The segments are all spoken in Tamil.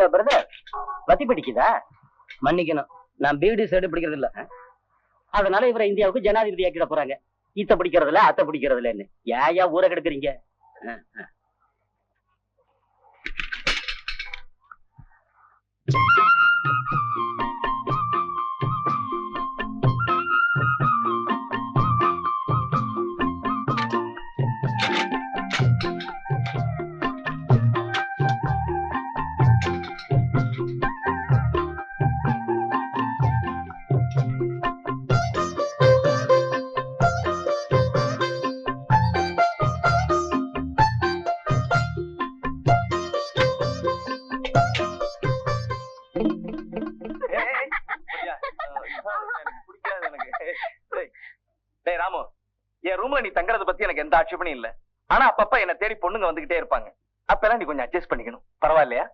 ஹலோ பிரதர், வத்தி பிடிக்குதா? மன்னிக்கணும், நான் பிடி சைடு பிடிக்கிறது இல்ல. அதனால இவரை இந்தியாவுக்கு ஜனாதிபதி ஆக்கிட போறாங்க. ஈத்த பிடிக்கிறதுல அத்தை பிடிக்கிறதுலன்னு ஏயா ஊரை கெடுக்குறீங்க? ராமு, என் ரூம்ல நீ தங்கறத பத்தி எனக்கு எந்த ஆட்சேபனையும் இல்ல. ஆனா அப்பப்ப என்ன தேடி பொண்ணுங்க வந்துகிட்டே இருப்பாங்க. அப்பெல்லாம் நீ கொஞ்சம் அட்ஜஸ்ட் பண்ணிக்கணும். பரவாயில்லையா?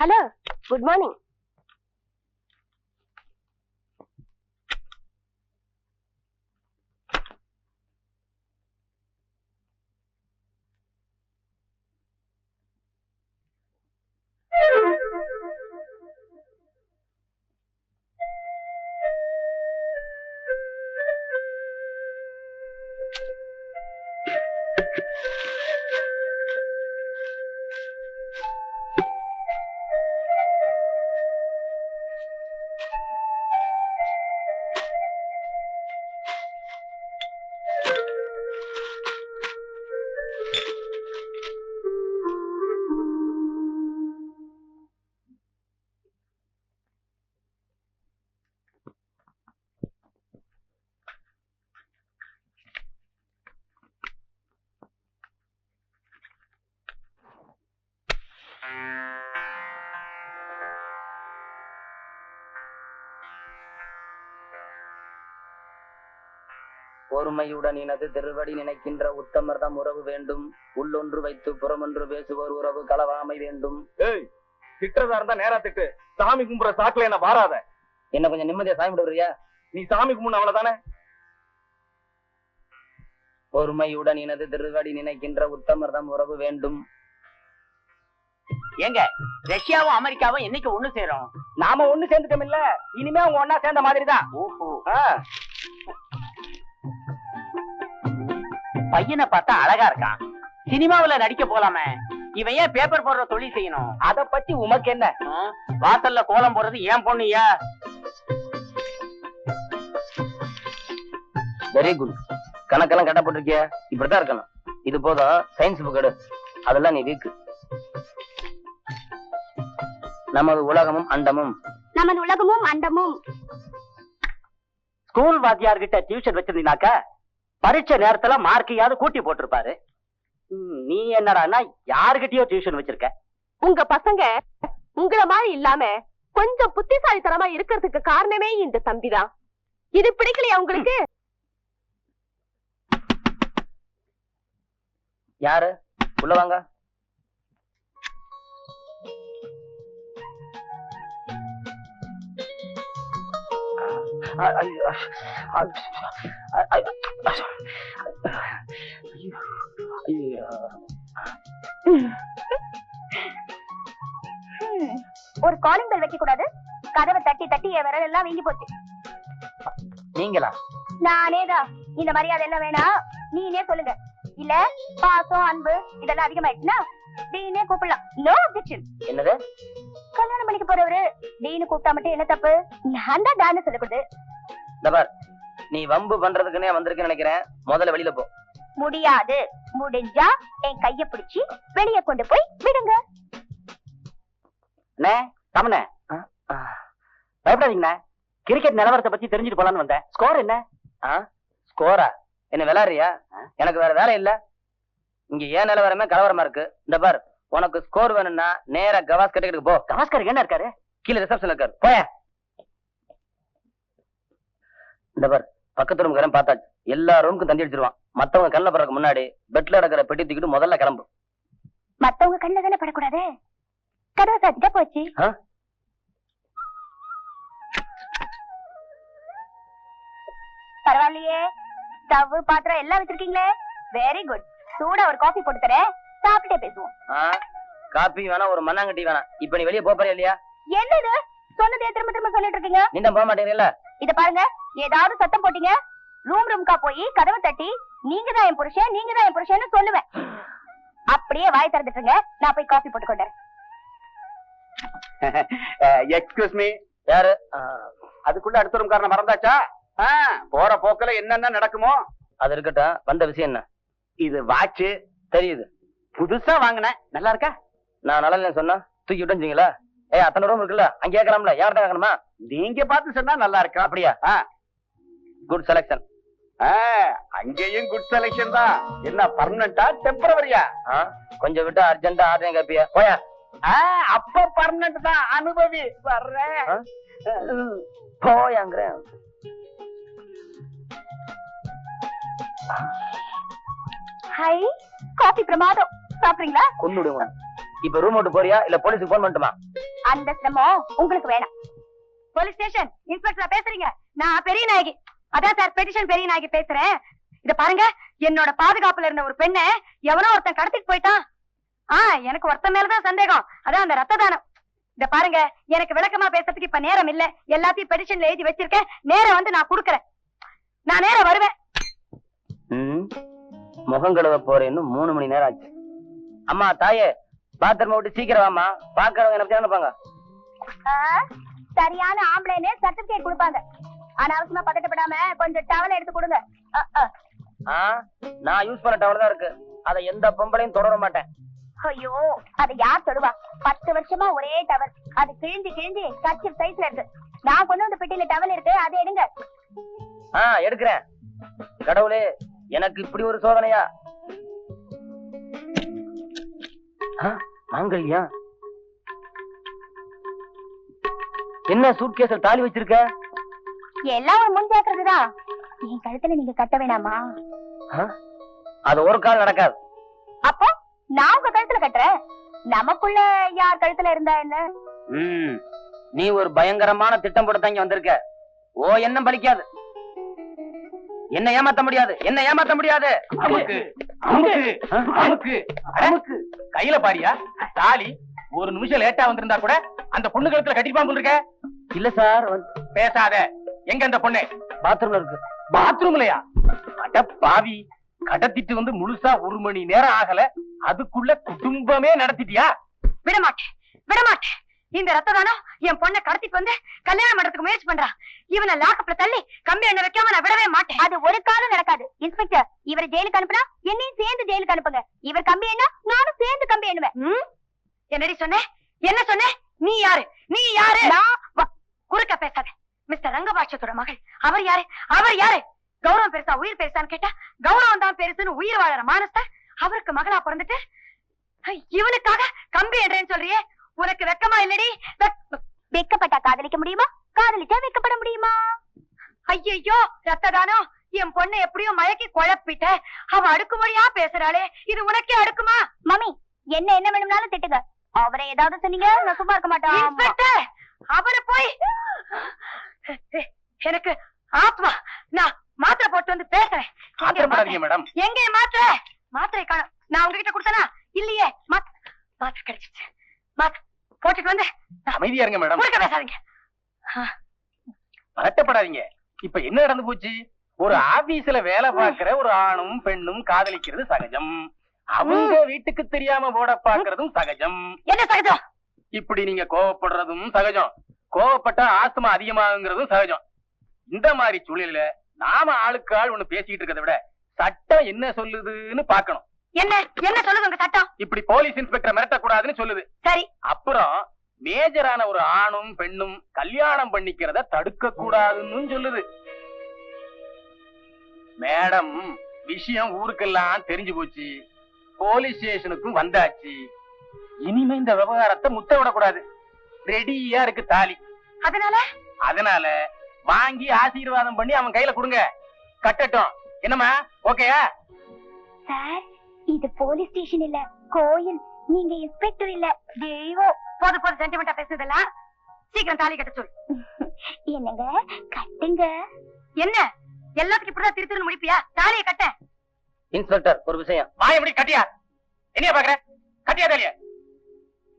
Hello, good morning. பொறுமையுடன் இனது திருவடி நினைக்கின்ற உத்தமர்தம் உறவு வேண்டும். உள்ளொன்று வைத்து புறமொன்று பேசுவோர் உறவு களவாமை வேண்டும். திட்டுறதா இருந்தா நேரா திட்டு. சாமி கும்புற சாக்குல என்ன வாராத. என்ன கொஞ்சம் நிம்மதியா சாமி விடுறியா? நீ சாமி கும்பிடு அவ்வளவுதானே. பொறுமையுடன் இனது திருவடி நினைக்கின்ற உத்தமர்தம் உறவு வேண்டும். ஏங்க, ரஷ்யாவும் அமெரிக்காவும் என்னைக்கு ஒண்ணு சேரும்? நாம ஒண்ணு சேர்ந்துட்டோம் இல்ல, இனிமே அவங்க ஒன்னா சேர்ந்த மாதிரிதான். ஓஹோ. பையனை பார்த்தா அழகா இருக்கான். சினிமாவுல நடிக்க போலாமே. இவன் ஏன் பேப்பர் போடுற தொழில் செய்யணும்? அத பத்தி உமக்கு என்ன? வாசல்ல கோலம் போடுறது ஏன் பொண்ணுயா? Very good. கணக்கெல்லாம் கட்டப்பட்டிருக்கிய, இப்படித்தான் இருக்கணும். இது போதும். சயின்ஸ் புக் எடு, அதெல்லாம் நீ வீக்கு. நமது உலகமும் அண்டமும். நமது உலகமும் அண்டமும். ஸ்கூல் வாத்தியார்கிட்ட டியூஷன் வச்சிருந்தீங்கனாக்கா பரீட்சை நேரத்துல மார்க்கையாவது கூட்டி போட்டிருப்பாரு. நீ என்னடான்னா யாருகிட்டயோ டியூஷன் வச்சிருக்க. உங்க பசங்க உங்கள மாதிரி இல்லாம கொஞ்சம் புத்திசாலித்தனமா இருக்கிறதுக்கு காரணமே இந்த தம்பிதான். இது பிடிக்கலையா உங்களுக்கு? யாரு? உள்ள வாங்க. ஒரு காலிங் பெல் வைக்க கூடாது. கதவை தட்டி தட்டி என் விரல் எல்லாம் வீங்கி போச்சு. நீங்களா? நானேதான். இந்த மரியாதை எல்லாம் வேணாம், நீனே சொல்லுங்க. இல்ல பாசம் அன்பு இதெல்லாம் அதிகமாயிடுச்சுன்னா டீனே கூப்பிடலாம். No objection. என்னது? கல்யாணம் பண்ணிக்க போறவரு டீனு கூப்பிட்டா மட்டும் என்ன தப்பு? நான் தான் டான்னு சொல்லக்கூடாது. தபார், நீ வம்பு பண்றதுக்குன்னே வந்திருக்குன்னு நினைக்கிறேன். முதல்ல வெளியில போ. முடியாது. முடிஞ்சா என் கைய பிடிச்சி வெளியே கொண்டு போய் விடுங்க. அண்ணே, தமனே, பயப்படாதீங்கண்ணே. கிரிக்கெட் நிலவரத்தை பத்தி தெரிஞ்சுட்டு போலான்னு வந்தேன். ஸ்கோர் என்ன? ஸ்கோரா? என்ன விளையாடுறியா? எனக்கு வேற வேலை இல்ல. இங்க ஏன் நிலவரமே கலவரமா இருக்கு. இந்த பார், உனக்கு ஸ்கோர் வேணும்னா நேரா கவாஸ்கர் கிட்ட போ. கவாஸ்கர் என்ன இருக்காரு? கீழே ரிசப்ஷன்ல இருக்காரு. போய. இந்த பார், பக்கத்து ரூம்காரன் பார்த்தாச்சு. எல்லா ரூமுக்கும் தந்தி அடிச்சிருவான். மத்தவங்க கண்ணில் படுறதுக்கு முன்னாடி பெட்ல கிடக்கிற பெட்டி தூக்கிட்டு முதல்ல கிளம்பு. மத்தவங்க கண்ணில் தானே படக்கூடாது. கதவை சாத்திட்டா போச்சு. பரவாயில்லையே, ஸ்டவ் பாத்திரம் எல்லாம் வச்சிருக்கீங்களே. Very good. சூடா ஒரு காஃபி போட்டு தரேன், சாப்பிட்டே பேசுவோம். காபி வேணா, ஒரு மண்ணாங்கட்டி வேணாம். இப்ப நீ வெளியே போறியா இல்லையா? என்னது சொன்னதே திரும்ப திரும்ப சொல்லிட்டு இருக்கீங்க? நீ தான் போக மாட்டேங்கல. இத பாருங்க, ஏதாவது சத்தம் போட்டீங்க ரூம்கா போய் கதவை தட்டி நீங்க தான் என் புருஷன், நீங்க தான் என் புருஷன்னு சொல்லுவேன். அப்படியே வாய் திறந்துட்டுங்க, நான் போய் காஃபி போட்டு கொண்டேன். Excuse me. யாரு? அதுக்குள்ள அடுத்த ரூம் காரணம் மறந்தாச்சா? போற போக்குல என்னென்ன நடக்குமோ அது இருக்கட்டும். வந்த விஷயம் என்ன? இது வாட்ச் தெரியுது. புதுசா வாங்கினேன். நல்லா இருக்கா? நான் நல்லா சொன்னா தூக்கி விட்டுங்களா? அத்தனை ரூம் இருக்குல்ல, அங்கே கேட்கலாம்ல. யார்கிட்ட கேட்கணுமா? நீங்க பார்த்து சொன்னா நல்லா இருக்கா? அப்படியா? Good selection. அங்கேயும் குட் செலக்ஷன் தான். என்ன பர்மனண்டா டெம்பரவரியா? கொஞ்சம் விட்டு அர்ஜென்டா ஆர்டர் கேப்பியா? போயா. அப்ப பர்மனண்ட் தான். அனுபவி வர்றேன். போயாங்கிறேன். ஹை, காஃபி பிரமாதம். சாப்பிடுறீங்களா? கொன்னுடுங்க. இப்ப ரூம் விட்டு போறியா இல்ல போலீஸுக்கு போன் பண்ணட்டுமா? அந்த சிரமம் உங்களுக்கு வேணாம். போலீஸ் ஸ்டேஷன் இன்ஸ்பெக்டர் பேசுறீங்க? நான் பெரிய நாயகி. அதான் சார், பெட்டிஷன் பெரிய நாயகி பேசுறேன். இத பாருங்க, என்னோட பாதுகாப்புல இருந்த ஒரு பெண்ணை எவனோ ஒருத்தன் கடத்திட்டு போயிட்டான். எனக்கு ஒருத்தன் மேலதான் சந்தேகம். அதான் அந்த ரத்த தானம். இத பாருங்க, எனக்கு விளக்கமா பேசுறதுக்கு இப்ப நேரம் இல்ல. எல்லாத்தையும் பெட்டிஷன்ல எழுதி வச்சிருக்கேன். நேரம் வந்து நான் குடுக்கறேன். நான் நேரம் வருவேன். முகம் கழுவ போறேன்னு 3 மணி நேரம் ஆச்சு. அம்மா தாயே, பாத்திரமா விட்டு சீக்கிரம் வாமா. பாக்குறவங்க என்ன நினைப்பாங்க? சரியான ஆம்பளைன்னு சர்டிபிகேட் கொடுப்பாங்க. அனாவசியமா பதட்டப்படாம கொஞ்சம் டவல் எடுத்து கொடுங்க. நான் யூஸ் பண்ண டவல் தான் இருக்கு. அதை எந்த பொம்பளையும் தொடர மாட்டேன். ஐயோ, அதை யார் தொடுவா? 10 வருஷமா ஒரே டவல். அது கிழிஞ்சு கிழிஞ்சு கட்சி சைஸ்ல இருக்கு. நான் கொண்டு வந்த பெட்டியில டவல் இருக்கு, அதை எடுங்க. எடுக்கிறேன். கடவுளே, எனக்கு இப்படி ஒரு சோதனையா? மாங்கல்யா, என்ன சூட்கேஸ்ல தாலி வச்சிருக்க? எல்லாம் ஒரு முன் ஜாக்கிரதைதான். என் கழுத்துல நீங்க கட்ட வேணாமா? அது ஒரு கால் நடக்காது. அப்போ நான் உங்க கழுத்துல கட்டுறேன். நமக்குள்ள யார் கழுத்துல இருந்தா என்ன? நீ ஒரு பயங்கரமான திட்டம் போட்டு இங்க வந்திருக்க. எண்ணம் பலிக்காது. என்ன ஏமாத்த முடியாது, என்ன ஏமாத்த முடியாது. அமுக்கு அமுக்கு அமுக்கு அமுக்கு. கையில பாரியா தாலி? ஒரு நிமிஷம் லேட்டா வந்திருந்தா கூட அந்த பொண்ணு கழுத்துல கட்டிப்பாங்க இருக்க. இல்ல சார். பேசாத. எங்க அந்த பொண்ணு? பாத்ரூம்ல இருக்கு. பாத்ரூம்லயா? அட பாவி, கடத்திட்டு வந்து முழுசா 1 மணி நேரம் ஆகல, அதுக்குள்ள குடும்பமே நடத்திட்டியா? விடமாட்டேன், விடமாட்டேன். இந்த ரத்த தானம் என் பொண்ணை கடத்திட்டு வந்து கல்யாணம் பண்றதுக்கு முயற்சி பண்றான். இவனை லாக்கப்ல தள்ளி கம்பி எண்ணெய் வைக்காம நான் விடவே மாட்டேன். அது ஒரு காலம் நடக்காது. இன்ஸ்பெக்டர், இவரை ஜெயிலுக்கு அனுப்புனா என்னையும் சேர்ந்து ஜெயிலுக்கு அனுப்புங்க. இவர் கம்பி எண்ணா, நானும் சேர்ந்து கம்பி எண்ணுவேன். என்னடி சொன்ன? என்ன சொன்ன? நீ யாரு? நீ யாரு? குறுக்க பேசாத. மிஸ்டர் ரங்கபாட்சத்தோட மகள். அவர் யாரு? அவர் யாரு? கௌரவம் பெருசா உயிர் பெருசான்னு கேட்டா கௌரவம் தான் பெருசுன்னு உயிர் வாழற மானஸ்த அவருக்கு மகளா பிறந்துட்டு இவனுக்காக கம்பி என்றேன்னு சொல்றியே, உனக்கு வெக்கமா இல்லடி? வெக்கப்பட்டா காதலிக்க முடியுமா? காதலிச்சா வெக்கப்பட முடியுமா? ஐயோ, ரத்ததானம் என் பொண்ணு எப்படியோ மயக்கி குழப்பிட்ட. அவ அடுக்குமொழியா பேசுறாளே, இது உனக்கே அடுக்குமா? மம்மி, என்ன என்ன வேணும்னாலும் திட்டுங்க. அவரை ஏதாவது சொன்னீங்க நான் சும்மா இருக்க மாட்டேன். அவரை போய் எனக்கு ஆத்மா. நான் மாத்திரை போட்டு வந்து பேசுறேன். மேடம், எங்க மாத்திரை? மாத்திரை காணும். நான் உங்ககிட்ட கொடுத்தனா? இல்லையே. மாத்திரை கிடைச்சிச்சு. மாத்திரை போட்டுட்டு வந்து அமைதியா இருங்க மேடம். பேசாதீங்க, பதட்டப்படாதீங்க. இப்ப என்ன நடந்து போச்சு? ஒரு ஆபீஸ்ல வேலை பார்க்கிற ஒரு ஆணும் பெண்ணும் காதலிக்கிறது சகஜம். அவங்க வீட்டுக்கு தெரியாம ஓட பாக்குறதும் சகஜம். என்ன சகஜம்? இப்படி நீங்க கோவப்படுறதும் சகஜம். கோவப்பட்டா ஆஸ்துமா அதிகமாகுங்கிறதும் சகஜம். இந்த மாதிரி சூழ்நிலையில நாம ஆளுக்கு ஆள் ஒண்ணு பேசிக்கிட்டு இருக்கிறத விட சட்டம் என்ன சொல்லுதுன்னு பாக்கணும். என்ன என்ன சொல்லுது உங்க சட்டம்? இப்படி போலீஸ் இன்ஸ்பெக்டர் மிரட்டக்கூடாதுன்னு சொல்லுது. சரி. அப்புறம் மேஜரான ஒரு ஆணும் பெண்ணும் கல்யாணம் பண்ணிக்கிறத தடுக்க கூடாதுன்னு சொல்லுது. மேடம், விஷயம் ஊருக்கெல்லாம் தெரிஞ்சு போச்சு, போலீஸ் ஸ்டேஷனுக்கும் வந்தாச்சு. இனிமே இந்த விவகாரத்தை முத்த விடக்கூடாது. ரெடியா இருக்கு தாலி. அதனால வாங்கி ஆசீர்வாதம் பண்ணி அவன் கையில கொடுங்க, கட்டட்டும். என்னம்மா, ஓகேயா? சார், இது போலீஸ் ஸ்டேஷன் இல்ல, கோயில். நீங்க இன்ஸ்பெக்டர் இல்ல, தெய்வம். போது சென்டிமெண்டா பேசுதெல்லாம் சீக்கிரம் தாலி கட்ட சொல். என்னங்க கட்டுங்க. என்ன எல்லாத்துக்கும் இப்படிதான் திரு முடிப்பியா? தாலியை கட்ட. இன்ஸ்பெக்டர், ஒரு விஷயம். வாய எப்படி கட்டியா? என்னைய பாக்குற? கட்டியா தாலியா?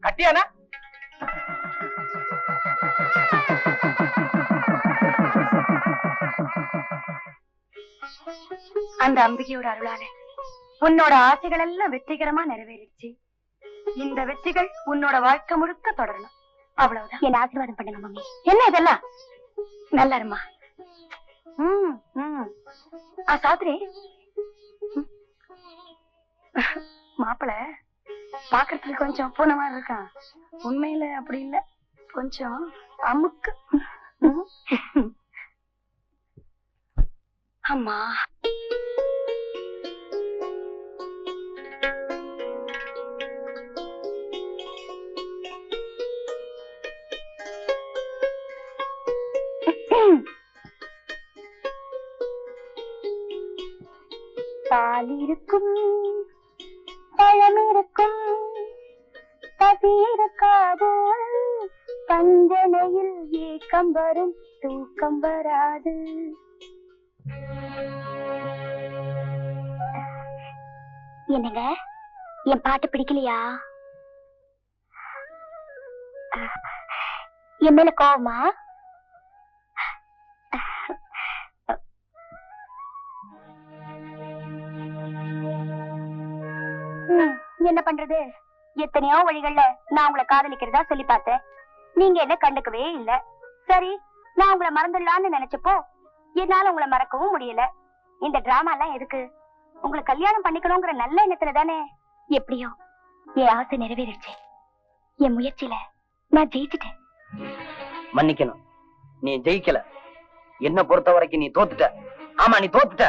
கட்டியானா? அந்த அம்பிகையோட அருளால உன்னோட ஆசைகள் எல்லாம் வெற்றிகரமா நிறைவேறிடுச்சு. இந்த வெற்றிகள் உன்னோட வாழ்க்கை முழுக்க தொடரணும். அவ்வளவுதான். என்ன ஆசீர்வாதம் பண்ணுங்க மம்மி. என்ன இதெல்லாம்? நல்லா இருமா. சாத்திரி, மாப்பிள பாக்குறதுக்கு கொஞ்சம் பூனை மாதிரி இருக்கான். உண்மையில அப்படி இல்ல, கொஞ்சம் அமுக்கு. அம்மா, பால் இருக்கும், பழம் இருக்கும், பசி இருக்காது, பஞ்சனையில் ஏக்கம் வரும், தூக்கம் வராது. என்னங்க, என் பாட்டு பிடிக்கலையா? என் மேல கோவமா? என்ன பண்றது? எத்தனையோ வழிகள்ல நான் உங்களை காதலிக்கிறதா சொல்லி பார்த்தேன். நீங்க என்ன கண்டுக்கவே இல்ல. சரி, நான் உங்களை மறந்துடலான்னு நினைச்சப்போ என்னால உங்களை மறக்கவும் முடியல. இந்த டிராமா எல்லாம் எதுக்கு? உங்களை கல்யாணம் பண்ணிக்கணுங்கிற நல்ல எண்ணத்துல தானே. எப்படியோ என் ஆசை நிறைவேறிடுச்சு. என் முயற்சியில நான் ஜெயிச்சுட்டேன். மன்னிக்கணும், நீ ஜெயிக்கல. என்ன பொறுத்த வரைக்கும் நீ தோத்துட்ட. ஆமா, நீ தோத்துட்ட.